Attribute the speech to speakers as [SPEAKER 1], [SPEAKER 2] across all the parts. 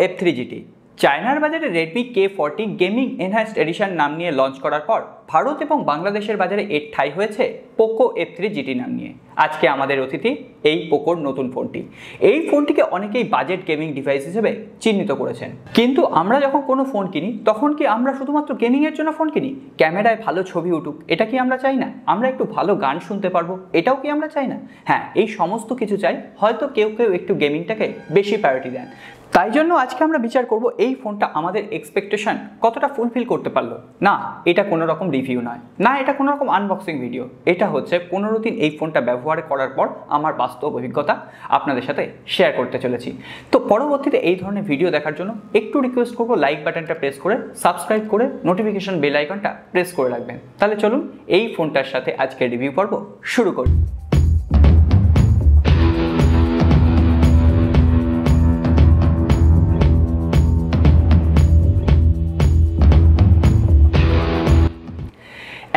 [SPEAKER 1] F3 GT চায়নার বাজারে Redmi K40 gaming enhanced addition নাম নিয়ে লঞ্চ করার পর ভারত এবং বাংলাদেশের বাজারে এর ঠাঁই হয়েছে Poco F3 GT নাম নিয়ে। আজকে আমাদের অতিথি এই পোকোর নতুন ফোনটি। এই ফোনটিকে অনেকেই বাজেট গেমিং ডিভাইস হিসেবে চিহ্নিত করেছেন, কিন্তু আমরা যখন কোনো ফোন কিনি তখন কি আমরা শুধুমাত্র গেমিং এর জন্য ফোন কিনি? ক্যামেরায় ভালো ছবি উঠুক এটা কি আমরা চাই না? আমরা একটু ভালো গান শুনতে পারবো এটাও কি আমরা চাই না? হ্যাঁ, এই সমস্ত কিছু চাই। হয়তো কেউ কেউ একটু গেমিংটাকে বেশি প্রায়োরিটি দেন। তাই জন্য আজকে আমরা বিচার করব এই ফোনটা আমাদের এক্সপেকটেশন কতটা ফুলফিল করতে পারলো। না, এটা কোনো রকম রিভিউ নয়, না এটা কোনো রকম আনবক্সিং ভিডিও। এটা হচ্ছে 15 দিন এই ফোনটা ব্যবহার করার পর আমার বাস্তব অভিজ্ঞতা আপনাদের সাথে শেয়ার করতে চলেছি। তো পরবর্তীতে এই ধরনের ভিডিও দেখার জন্য একটু রিকোয়েস্ট করবো লাইক বাটনটা প্রেস করে, সাবস্ক্রাইব করে, নোটিফিকেশন বেল আইকনটা প্রেস করে রাখবেন। তাহলে চলুন এই ফোনটার সাথে আজকে রিভিউ পর্ব শুরু করি।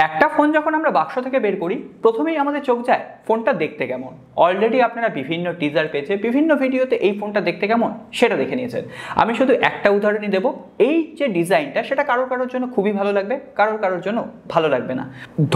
[SPEAKER 1] একটা ফোন যখন আমরা বাক্স থেকে বের করি প্রথমেই আমাদের চোখ যায় ফোনটা দেখতে কেমন। অলরেডি আপনারা বিভিন্ন টিজার পেজে বিভিন্ন ভিডিওতে এই ফোনটা দেখতে কেমন সেটা দেখে নিয়েছেন। আমি শুধু একটা উদাহরণই দেব। এই যে ডিজাইনটা সেটা কারোর জন্য খুবই ভালো লাগবে, কারোর জন্য ভালো লাগবে না।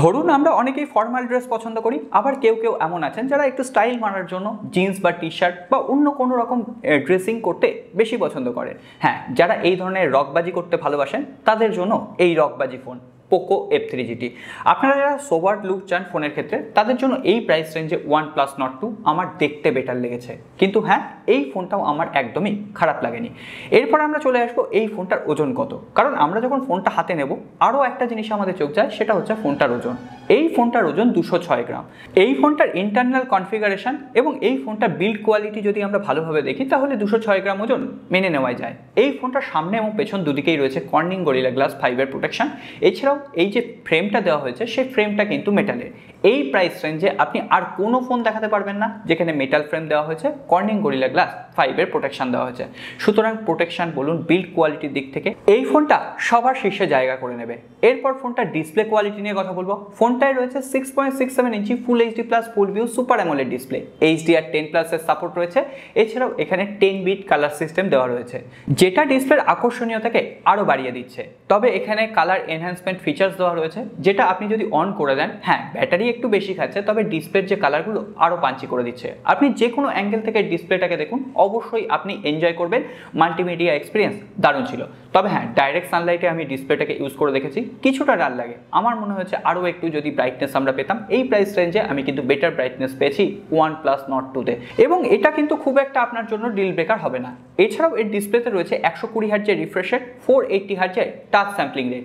[SPEAKER 1] ধরুন আমরা অনেকেই ফর্মাল ড্রেস পছন্দ করি, আবার কেউ এমন আছেন যারা একটু স্টাইল মারার জন্য জিন্স বা টি শার্ট বা অন্য কোনো রকম ড্রেসিং করতে বেশি পছন্দ করেন। হ্যাঁ, যারা এই ধরনের রকবাজি করতে ভালোবাসেন তাদের জন্য এই রকবাজি ফোন Poco F3 GT। আপনারা যারা সোবার লুক চান ফোনের ক্ষেত্রে তাদের জন্য এই প্রাইস রেঞ্জে Oneplus Nord 2 আমার দেখতে বেটার লেগেছে, কিন্তু হ্যাঁ এই ফোনটাও আমার একদমই খারাপ লাগেনি। এরপর আমরা চলে আসবো এই ফোনটার ওজন কত, কারণ আমরা যখন ফোনটা হাতে নেব আরও একটা জিনিস আমাদের চোখ যায়, সেটা হচ্ছে ফোনটার ওজন। এই ফোনটার ওজন 206 গ্রাম। এই ফোনটার ইন্টারনাল কনফিগারেশন এবং এই ফোনটার বিল্ড কোয়ালিটি যদি আমরা ভালোভাবে দেখি তাহলে 206 গ্রাম ওজন মেনে নেওয়াই যায়। এই ফোনটার সামনে এবং পেছন দুদিকেই রয়েছে কর্নিং গরিলা গ্লাস 5 প্রোটেকশন। এছাড়াও এই যে ফ্রেমটা দেওয়া হয়েছে সেই ফ্রেমটা কিন্তু মেটালের। এই প্রাইস রেঞ্জে আপনি আর কোনো ফোন দেখাতে পারবেন না যেখানে মেটাল ফ্রেম দেওয়া হয়েছে, কর্নিং গরিলা গ্লাস 5 প্রোটেকশন দেওয়া হয়েছে। সুতরাং প্রোটেকশন বলুন, বিল্ড কোয়ালিটির দিক থেকে এই ফোনটা সবার শীর্ষে জায়গা করে নেবে। এরপর ফোনটার ডিসপ্লে কোয়ালিটি নিয়ে কথা বলবো। ফোনটায় রয়েছে 6.67 ইঞ্চি full HD plus full view super AMOLED display. HDR10+ এর সাপোর্ট রয়েছে। এছাড়াও এখানে 10 বিট কালার সিস্টেম দেওয়া রয়েছে, যেটা ডিসপ্লের আকর্ষণীয়তাকে আরও বাড়িয়ে দিচ্ছে। তবে এখানে কালার এনহ্যান্সমেন্ট ফিচার্স দেওয়া রয়েছে, যেটা আপনি যদি অন করে দেন, হ্যাঁ ব্যাটারি একটু বেশি খাচ্ছে তবে ডিসপ্লের যে কালারগুলো আরও পাঞ্চি করে দিচ্ছে। আপনি যে কোনো অ্যাঙ্গেল থেকে ডিসপ্লেটাকে দেখুন, অবশ্যই আপনি এনজয় করবেন। মাল্টিমিডিয়া এক্সপিরিয়েন্স দারুণ ছিল। তবে হ্যাঁ, ডাইরেক্ট সানলাইটে আমি ডিসপ্লেটাকে ইউজ করে দেখেছি, কিছুটা ডাল লাগে। আমার মনে হয়েছে আরও একটু যদি ব্রাইটনেস আমরা পেতাম। এই প্রাইস রেঞ্জে আমি কিন্তু বেটার ব্রাইটনেস পেয়েছি OnePlus Nord 2 তে, এবং এটা কিন্তু খুব একটা আপনার জন্য ডিল ব্রেকার হবে না। এছাড়াও এর ডিসপ্লেতে রয়েছে 120 হার্জের রিফ্রেশ রেট, 480 হার্জের টাচ স্যাম্পলিং রেট।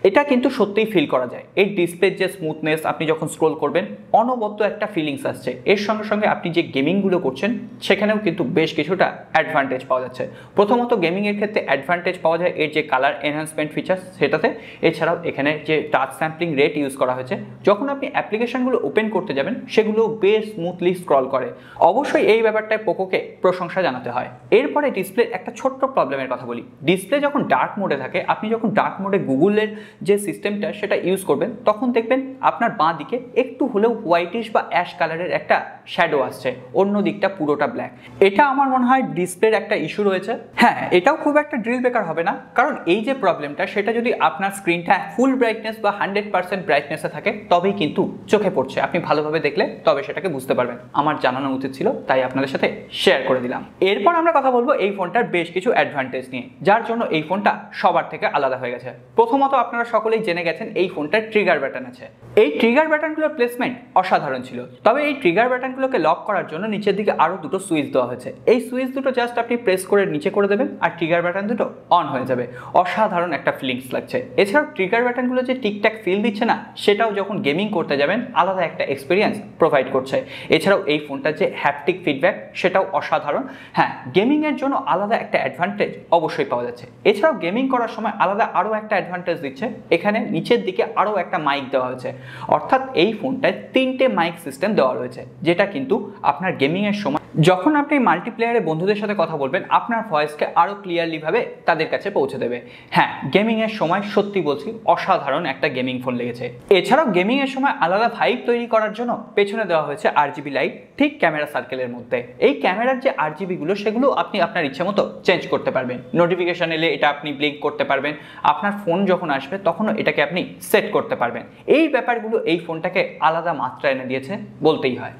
[SPEAKER 1] এটা কিন্তু সত্যিই ফিল করা যায়। এই ডিসপ্লের যে স্মুথনেস, আপনি যখন স্ক্রোল করবেন অনবদ্য একটা ফিলিংস আসছে। এর সঙ্গে সঙ্গে আপনি যে গেমিংগুলো করছেন সেখানেও কিন্তু বেশ কিছুটা অ্যাডভান্টেজ পাওয়া যাচ্ছে। প্রথমত গেমিংয়ের ক্ষেত্রে অ্যাডভান্টেজ পাওয়া যায় এর যে কালার এনহ্যান্সমেন্ট ফিচার্স সেটাতে। এছাড়াও এখানে যে টাচ স্যাম্পলিং রেট ইউজ করা হয়েছে, যখন আপনি অ্যাপ্লিকেশনগুলো ওপেন করতে যাবেন সেগুলো বেশ স্মুথলি স্ক্রল করে। অবশ্যই এই ব্যাপারটায় পোকোকে প্রশংসা জানাতে হয়। এরপরে ডিসপ্লের একটা ছোট্ট প্রবলেমের কথা বলি। ডিসপ্লে যখন ডার্ক মোডে থাকে, আপনি যখন ডার্ক মোডে গুগলের যে সিস্টেমটা সেটা ইউজ করবেন তখন দেখবেন আপনার বাঁ দিকে একটু হলেও হোয়াইটিশ বা অ্যাশ কালারের একটা শ্যাডো আসছে, অন্য দিকটা পুরোটা ব্ল্যাক। এটা আমার মনে হয় ডিসপ্লের একটা ইস্যু রয়েছে। হ্যাঁ, এটাও খুব একটা ড্রিল ব্রেকার হবে না, কারণ এই যে প্রবলেমটা সেটা যদি আপনার স্ক্রিনটা ফুল ব্রাইটনেস বা 100% ব্রাইটনেসে থাকে তবেই কিন্তু চোখে পড়ছে। আপনি ভালোভাবে দেখলে তবে সেটাকে বুঝতে পারবেন। আমার জানানো উচিত ছিল, তাই আপনাদের সাথে শেয়ার করে দিলাম। এরপর আমরা কথা বলবো এই ফোনটার বেশ কিছু অ্যাডভান্টেজ নিয়ে, যার জন্য এই ফোনটা সবার থেকে আলাদা হয়ে গেছে। প্রথমত আপনারা সকলেই জেনে গেছেন এই ফোনটার ট্রিগার ব্যাটন আছে। এই ট্রিগার ব্যাটনগুলোর প্লেসমেন্ট অসাধারণ ছিল। তবে এই ট্রিগার ব্যাটনগুলোকে লক করার জন্য নিচের দিকে আরও দুটো সুইচ দেওয়া হয়েছে। এই সুইচ দুটো জাস্ট আপনি প্রেস করে নিচে করে দেবেন আর ট্রিগার ব্যাটন দুটো অন হয়ে যাবে। অসাধারণ একটা ফিলিংস লাগছে। এছাড়াও ট্রিগার ব্যাটনগুলো যে টিকট্যাক ফিল দিচ্ছে না, সেটাও যখন গেমিং করতে যাবেন আলাদা একটা এক্সপিরিয়েন্স প্রোভাইড করছে। এছাড়াও এই ফোনটার যে হ্যাপটিক ফিডব্যাক সেটাও অসাধারণ। হ্যাঁ, গেমিংয়ের জন্য আলাদা একটা অ্যাডভান্টেজ অবশ্যই পাওয়া যাচ্ছে। এছাড়াও গেমিং করার সময় আলাদা আরও একটা অ্যাডভান্টেজ দিচ্ছে, এখানে নিচের দিকে আরও একটা মাইক দেওয়া হয়েছে। অর্থাৎ এই ফোনটায় 3টে মাইক সিস্টেম দেওয়া রয়েছে, যেটা কিন্তু আপনার গেমিংয়ের সময় যখন আপনি মাল্টিপ্লেয়ারে বন্ধুদের সাথে কথা বলবেন আপনার ভয়েসকে আরও ক্লিয়ারলি ভাবে তাদের কাছে পৌঁছে দেবে। হ্যাঁ, গেমিংয়ের সময় সত্যি বলছি অসাধারণ একটা গেমিং ফোন লেগেছে। এছাড়াও গেমিংয়ের সময় আলাদা ভাইব তৈরি করার জন্য পেছনে দেওয়া হয়েছে RGB লাইট ঠিক ক্যামেরা সার্কেলের মধ্যে। এই ক্যামেরার যে RGBগুলো সেগুলো আপনি আপনার ইচ্ছে মতো চেঞ্জ করতে পারবেন। নোটিফিকেশন এলে এটা আপনি ব্লিঙ্ক করতে পারবেন, আপনার ফোন যখন আসবে তখনও এটাকে আপনি সেট করতে পারবেন। এই ব্যাপারগুলো এই ফোনটাকে আলাদা মাত্রা এনে দিয়েছে বলতেই হয়।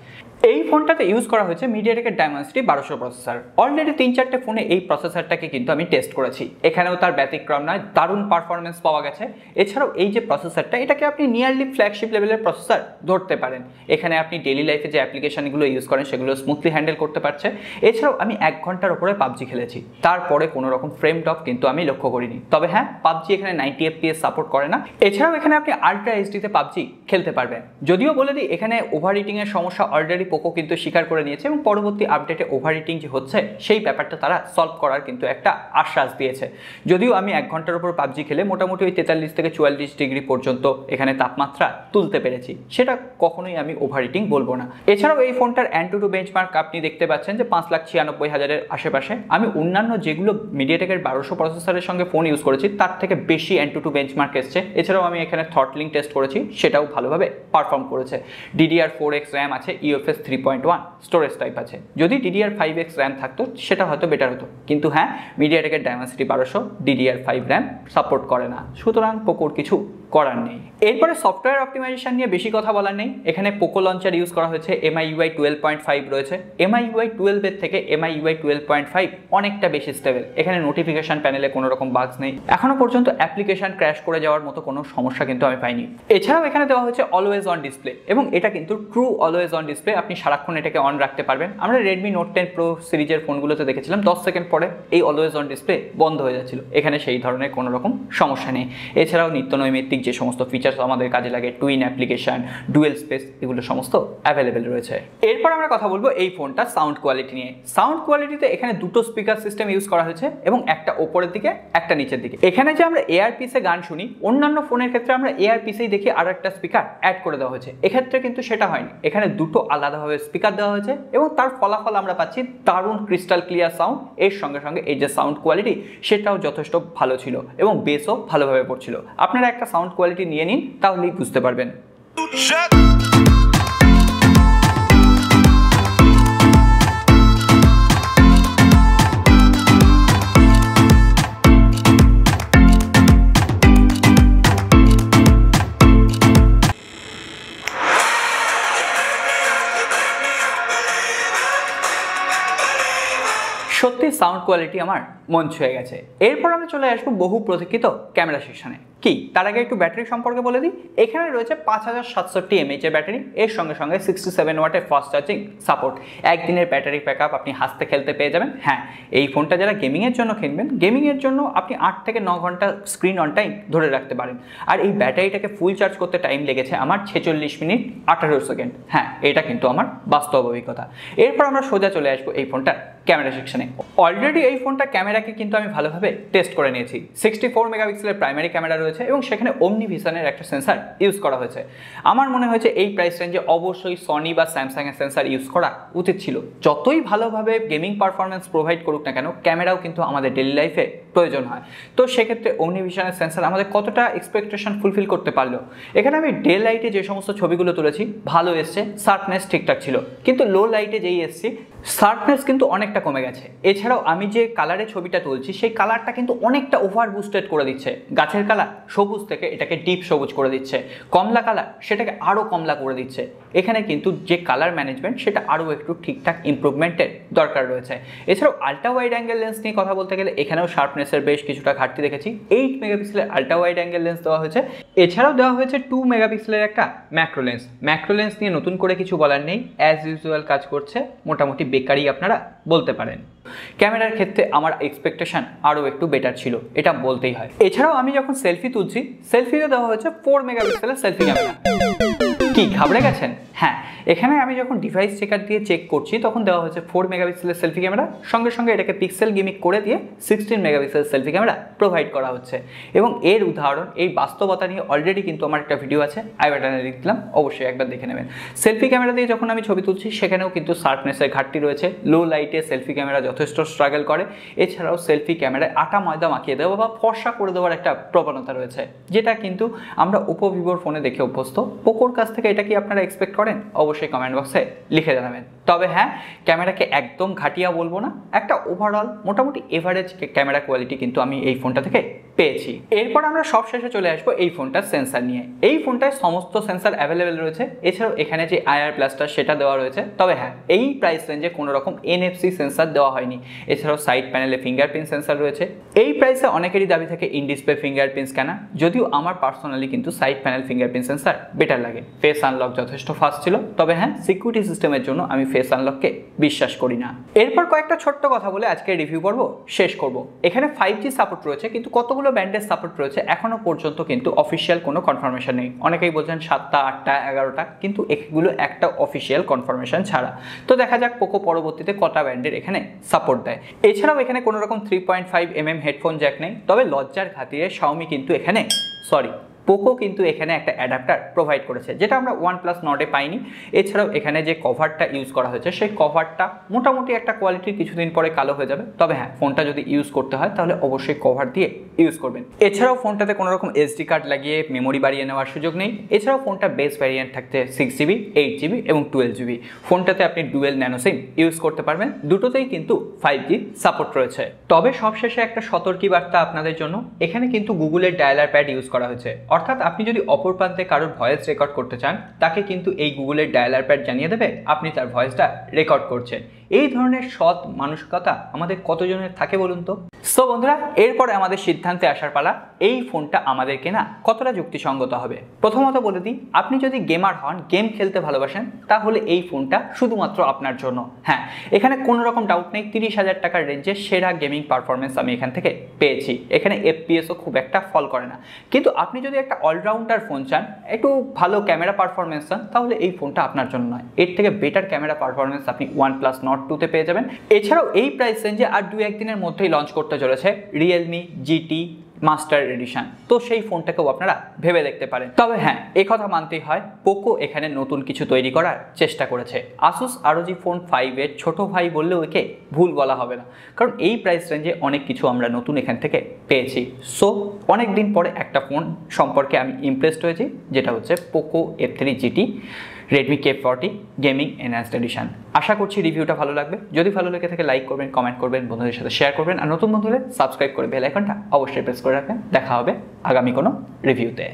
[SPEAKER 1] এই ফোনটাতে ইউজ করা হয়েছে মিডিয়াটেকের ডায়মেনসিটি 1200 প্রসেসর। অলরেডি 3-4টে ফোনে এই প্রসেসরটাকে কিন্তু আমি টেস্ট করেছি, এখানেও তার ব্যতিক্রম নয়, দারুণ পারফরমেন্স পাওয়া গেছে। এছাড়াও এই যে প্রসেসরটা, এটাকে আপনি নিয়ারলি ফ্ল্যাগশিপ লেভেলের প্রসেসর ধরতে পারেন। এখানে আপনি ডেইলি লাইফে যে অ্যাপ্লিকেশনগুলো ইউজ করেন সেগুলো স্মুথলি হ্যান্ডেল করতে পারছে। এছাড়াও আমি 1 ঘন্টার উপরে PUBG খেলেছি, তারপরে কোনো রকম ফ্রেম ড্রপ কিন্তু আমি লক্ষ্য করিনি। তবে হ্যাঁ, PUBG এখানে 90 FPS সাপোর্ট করে না। এছাড়াও এখানে আপনি আলট্রা এইচডিতে PUBG খেলতে পারবেন। যদিও বলে দিই, এখানে ওভারহিটিংয়ের সমস্যা অলরেডি পোকো কিন্তু স্বীকার করে নিয়েছে এবং পরবর্তী আপডেটে ওভারহিটিং যে হচ্ছে সেই ব্যাপারটা তারা সলভ করার কিন্তু একটা আশ্বাস দিয়েছে। যদিও আমি 1 ঘন্টার উপর PUBG খেলে মোটামুটি ওই 43 থেকে 44 ডিগ্রি পর্যন্ত এখানে তাপমাত্রা তুলতে পেরেছি, সেটা কখনোই আমি ওভারহিটিং বলবো না। এছাড়াও এই ফোনটার অ্যান্টুটু বেঞ্চমার্ক আপনি দেখতে পাচ্ছেন যে 5,96,000-এর আশেপাশে। আমি অন্যান্য যেগুলো মিডিয়াটেকের 1200 প্রসেসরের সঙ্গে ফোন ইউজ করেছি তার থেকে বেশি অ্যান্টুটু বেঞ্চমার্ক এসছে। এছাড়াও আমি এখানে থ্রটলিং টেস্ট করেছি, সেটাও ভালোভাবে পারফর্ম করেছে। DDR4X র্যাম আছে, UFS 3.1 স্টোরেজ টাইপ আছে। যদি DDR5X র্যাম থাকতো সেটা হয়তো বেটার হতো, কিন্তু হ্যাঁ, মিডিয়াটেকের ডায়মেনসিটি 1200 DDR5 র্যাম সাপোর্ট করে না, সুতরাং পোকোর কিছু করার নেই। এরপরে সফটওয়্যার অপটিমাইজেশন নিয়ে বেশি কথা বলার নেই। এখানে পোকো লঞ্চার ইউজ করা হয়েছে, MIUI 12.5 রয়েছে। MIUI 12 এর থেকে MIUI 12.5 অনেকটা বেশি স্টেবল। এখানে নোটিফিকেশন প্যানেলে কোনো রকম বাগস নেই, এখনো পর্যন্ত অ্যাপ্লিকেশন ক্র্যাশ করে যাওয়ার মতো কোনো সমস্যা কিন্তু আমি পাইনি। এছাড়াও এখানে দেওয়া হয়েছে অলওয়েজ অন ডিসপ্লে, এবং এটা কিন্তু ট্রু অলওয়েজ অন ডিসপ্লে। আপনি সারাক্ষণ এটাকে অন রাখতে পারবেন। আমরা রেডমি নোট 10 প্রো সিরিজের ফোনগুলোতে দেখেছিলাম 10 সেকেন্ড পরে এই অলওয়েজ অন ডিসপ্লে বন্ধ হয়ে যাচ্ছিল, এখানে সেই ধরনের কোনো রকম সমস্যা নেই। এছাড়াও নিত্য নৈমিত্তিক যে সমস্ত ফিচার্স আমাদের কাজে লাগে, টুইন অ্যাপ্লিকেশন, ডুয়েল স্পেস, এগুলো সমস্ত অ্যাভেলেবেল রয়েছে। এরপর আমরা কথা বলবো এই ফোনটা সাউন্ড কোয়ালিটি নিয়ে। সাউন্ড কোয়ালিটিতে এখানে দুটো স্পিকার সিস্টেম ইউজ করা হয়েছে, এবং একটা ওপরের দিকে একটা নিচের দিকে। এখানে যে আমরা এয়ারপিসে গান শুনি, অন্যান্য ফোনের ক্ষেত্রে আমরা এয়ারপিসেই দেখি আর একটা স্পিকার অ্যাড করে দেওয়া হয়েছে, এক্ষেত্রে কিন্তু সেটা হয়নি। এখানে দুটো আলাদাভাবে স্পিকার দেওয়া হয়েছে, এবং তার ফলাফল আমরা পাচ্ছি দারুণ ক্রিস্টাল ক্লিয়ার সাউন্ড। এর সঙ্গে সঙ্গে এই যে সাউন্ড কোয়ালিটি সেটাও যথেষ্ট ভালো ছিল, এবং বেসও ভালোভাবে পড়ছিল। আপনারা একটা সাউন্ড কোয়ালিটি নিয়ে নিন, তাহলেই বুঝতে পারবেন। সত্যি সাউন্ড কোয়ালিটি আমার মন ছুঁয়ে গেছে। এরপর আমরা চলে আসবো বহু প্রতীক্ষিত ক্যামেরা সেকশনে। কি তার আগে একটু ব্যাটারি সম্পর্কে বলে দিই। এখানে রয়েছে 5760 mAh এর ব্যাটারি, এর সঙ্গে সঙ্গে 67 ওয়াটের ফাস্ট চার্জিং সাপোর্ট। একদিনের ব্যাটারি ব্যাকআপ আপনি হাসতে খেলতে পেয়ে যাবেন। হ্যাঁ, এই ফোনটা যারা গেমিংয়ের জন্য কিনবেন, গেমিংয়ের জন্য আপনি 8 থেকে 9 ঘন্টা স্ক্রিন অন টাইম ধরে রাখতে পারেন। আর এই ব্যাটারিটাকে ফুল চার্জ করতে টাইম লেগেছে আমার 46 মিনিট 18 সেকেন্ড। হ্যাঁ, এটা কিন্তু আমার বাস্তব অভিজ্ঞতা। এরপর আমরা সোজা চলে আসবো এই ফোনটার ক্যামেরা সেকশনে। অলরেডি এই ফোনটা ক্যামেরাকে কিন্তু আমি ভালোভাবে টেস্ট করে নিয়েছি। 64 মেগাপিক্সেলের প্রাইমারি ক্যামেরা রয়েছে, এবং সেখানে ওমনি ভিশনের একটা সেন্সার ইউজ করা হয়েছে। আমার মনে হয়েছে এই প্রাইস রেঞ্জে অবশ্যই সনি বা স্যামসাং এর সেন্সার ইউজ করা উচিত ছিল। যতই ভালোভাবে গেমিং পারফরমেন্স প্রোভাইড করুক না কেন, ক্যামেরাও কিন্তু আমাদের ডেইলি লাইফে প্রয়োজন হয়। তো সেক্ষেত্রে ওমনি ভিশনের সেন্সার আমাদের কতটা এক্সপেকটেশন ফুলফিল করতে পারলো। এখানে আমি ডে লাইটে যে সমস্ত ছবিগুলো তুলেছি ভালো এসছে, শার্পনেস ঠিকঠাক ছিল, কিন্তু লো লাইটে যেই এসছি শার্পনেস কিন্তু অনেকটা কমে গেছে। এছাড়াও আমি যে কালারে ছবিটা তুলছি সেই কালারটা কিন্তু অনেকটা ওভার বুস্টেড করে দিচ্ছে। গাছের কালার সবুজ থেকে এটাকে ডিপ সবুজ করে দিচ্ছে, কমলা কালার সেটাকে আরও কমলা করে দিচ্ছে। এখানে কিন্তু যে কালার ম্যানেজমেন্ট সেটা আরও একটু ঠিকঠাক ইমপ্রুভমেন্টের দরকার রয়েছে। এছাড়াও আল্ট্রা ওয়াইড অ্যাঙ্গেল লেন্স নিয়ে কথা বলতে গেলে এখানেও শার্পনেসের বেশ কিছুটা ঘাটতি দেখেছি। 8 মেগাপিক্সেলের আল্ট্রা ওয়াইড অ্যাঙ্গেল লেন্স দেওয়া হয়েছে। এছাড়াও দেওয়া হয়েছে 2 মেগাপিক্সেলের একটা ম্যাক্রো লেন্স। ম্যাক্রো লেন্স নিয়ে নতুন করে কিছু বলার নেই, অ্যাজ ইউজুয়াল কাজ করছে, মোটামুটি বেকারই আপনারা বলতে পারেন। ক্যামেরার ক্ষেত্রে আমার এক্সপেকটেশন আরও একটু বেটার ছিল, এটা বলতেই হয়। এছাড়াও আমি যখন সেলফি তুলছি, সেলফিতে দেওয়া হয়েছে 4 মেগাপিক্সেলের সেলফি ক্যামেরা। কি ঘাবড়ে গেছেন? হ্যাঁ, এখানে আমি যখন ডিভাইস চেকার দিয়ে চেক করছি তখন দেওয়া হয়েছে 4 মেগাপিক্সেলের সেলফি ক্যামেরা, সঙ্গে সঙ্গে এটাকে পিক্সেল গিমিক করে দিয়ে 16 মেগাপিক্সেলের সেলফি ক্যামেরা প্রোভাইড করা হচ্ছে। এবং এর উদাহরণ, এই বাস্তবতা নিয়ে অলরেডি কিন্তু আমার একটা ভিডিও আছে, আই বাটনে লিঙ্ক দিলাম, অবশ্যই একবার দেখে নেবেন। সেলফি ক্যামেরা দিয়ে যখন আমি ছবি তুলছি সেখানেও কিন্তু শার্পনেসের ঘাটতি রয়েছে, লো লাইটে সেলফি ক্যামেরা যথেষ্ট স্ট্রাগল করে। এছাড়াও সেলফি ক্যামেরায় আটা ময়দা মাখিয়ে দেওয়া বা ফর্সা করে দেওয়ার একটা প্রবণতা রয়েছে, যেটা কিন্তু আমরা ওপো ভিভোর ফোনে দেখে অভ্যস্ত। পোকোর কাছ থেকে এটা কি আপনারা এক্সপেক্ট করেন? অবশ্যই কমেন্ট বক্সে লিখে জানাবেন। তবে হ্যাঁ, ক্যামেরাকে একদম ঘাটিয়া বলবো না, একটা ওভারঅল মোটামুটি এভারেজ ক্যামেরা কোয়ালিটি কিন্তু আমি এই ফোনটা থেকে পেয়েছি। এরপর আমরা সব শেষে চলে আসবো এই ফোনটার সেন্সার নিয়ে। এই ফোনটায় সমস্ত সেন্সার অ্যাভেলেবেল রয়েছে, এছাড়াও এখানে যে IR প্লাসটা সেটা দেওয়া রয়েছে। তবে হ্যাঁ, এই প্রাইস রেঞ্জে কোনো রকম NFC সেন্সার দেওয়া হয়নি। এছাড়াও সাইড প্যানেলে ফিঙ্গারপ্রিন্ট সেন্সার রয়েছে। এই প্রাইসে অনেকেরই দাবি থাকে ইন ডিসপ্লে ফিঙ্গারপ্রিন্ট স্ক্যানার, যদিও আমার পার্সোনালি কিন্তু side panel fingerprint sensor better লাগে। ফেস আনলক যথেষ্ট ফাস্ট ছিল, তবে হ্যাঁ, সিকিউরিটি সিস্টেমের জন্য আমি ফেস আনলককে বিশ্বাস করি না। এরপর কয়েকটা ছোট্ট কথা বলে আজকে রিভিউ পর্ব শেষ করব। এখানে 5G সাপোর্ট রয়েছে, কিন্তু কতগুলো ব্যান্ডের সাপোর্ট রয়েছে এখনো পর্যন্ত কিন্তু অফিসিয়াল কোনো কনফার্মেশন নেই। অনেকেই বলছেন 7টা, 8টা, 11টা, কিন্তু এগুলো একটা অফিসিয়াল কনফার্মেশন ছাড়া। তো দেখা যাক পোকো পরবর্তীতে কটা ব্যান্ডের এখানে সাপোর্ট দেয়। এছাড়াও এখানে কোনো রকম 3.5mm হেডফোন জ্যাক নেই, তবে লজ্জার খাতিরে শাওমি কিন্তু এখানে পোকো কিন্তু এখানে একটা অ্যাডাপ্টার প্রোভাইড করেছে, যেটা আমরা ওয়ানপ্লাস নর্ডে পাইনি। এছাড়াও এখানে যে কভারটা ইউজ করা হয়েছে সেই কভারটা মোটামুটি একটা কোয়ালিটির, কিছুদিন পরে কালো হয়ে যাবে। তবে হ্যাঁ, ফোনটা যদি ইউজ করতে হয় তাহলে অবশ্যই কভার দিয়ে ইউজ করবেন। এছাড়াও ফোনটাতে কোনো রকম SD কার্ড লাগিয়ে মেমোরি বাড়িয়ে নেওয়ার সুযোগ নেই। এছাড়াও ফোনটা বেস ভ্যারিয়েন্ট থাকতে 6GB, 8GB এবং 12GB। ফোনটাতে আপনি ডুয়েল ন্যানো সিম ইউজ করতে পারবেন, দুটোতেই কিন্তু 5G সাপোর্ট রয়েছে। তবে সবশেষে একটা সতর্কী বার্তা আপনাদের জন্য, এখানে কিন্তু গুগলের ডায়ালার প্যাড ইউজ করা হয়েছে। অর্থাৎ আপনি যদি অপর প্রান্তে কারোর ভয়েস রেকর্ড করতে চান, তাকে কিন্তু এই গুগলের ডায়ালার প্যাড জানিয়ে দেবে আপনি তার ভয়েসটা রেকর্ড করছেন। এই ধরনের সৎ মানসিকতা আমাদের কতজনের থাকে বলুন তো? সো বন্ধুরা, এরপরে আমাদের সিদ্ধান্তে আসার পালা, এই ফোনটা আমাদের কেনা কতটা যুক্তিসঙ্গত হবে। প্রথমত বলে দিই, আপনি যদি গেমার হন, গেম খেলতে ভালোবাসেন, তাহলে এই ফোনটা শুধুমাত্র আপনার জন্য। হ্যাঁ, এখানে কোনো রকম ডাউট নেই, 30,000 টাকার রেঞ্জে সেরা গেমিং পারফরমেন্স আমি এখান থেকে পেয়েছি। এখানে FPSও খুব একটা ফল করে না। কিন্তু আপনি যদি একটা অলরাউন্ডার ফোন চান, একটু ভালো ক্যামেরা পারফরমেন্স চান, তাহলে এই ফোনটা আপনার জন্য নয়। এর থেকে বেটার ক্যামেরা পারফরমেন্স আপনি ওয়ানপ্লাস নর্ড 2তে পেয়ে যাবেন। এছাড়াও এই প্রাইস রেঞ্জে আর 2-1 দিনের মধ্যেই লঞ্চ করতে চলেছে রিয়েলমি GT মাস্টার এডিশন, তো সেই ফোনটাকেও আপনারা ভেবে দেখতে পারেন। তবে হ্যাঁ, একথা মানতেই হয়, পোকো এখানে নতুন কিছু তৈরি করার চেষ্টা করেছে। আসুস ROG ফোন 5 এর ছোট ভাই বললেও একে ভুল বলা হবে না, কারণ এই প্রাইস রেঞ্জে অনেক কিছু আমরা নতুন এখান থেকে পেয়েছি। সো অনেক দিন পরে একটা ফোন সম্পর্কে আমি ইমপ্রেসড হয়েছি, যেটা হচ্ছে Poco F3 GT Redmi K40 gaming enhanced edition. আশা করছি রিভিউটা ভালো লাগবে। যদি ভালো লেগে থাকে লাইক করবেন, কমেন্ট করবেন, বন্ধুদের সাথে শেয়ার করবেন, আর নতুন বন্ধুদের সাবস্ক্রাইব করে বেল আইকনটা অবশ্যই প্রেস করে রাখবেন। দেখা হবে আগামী কোনো রিভিউতে।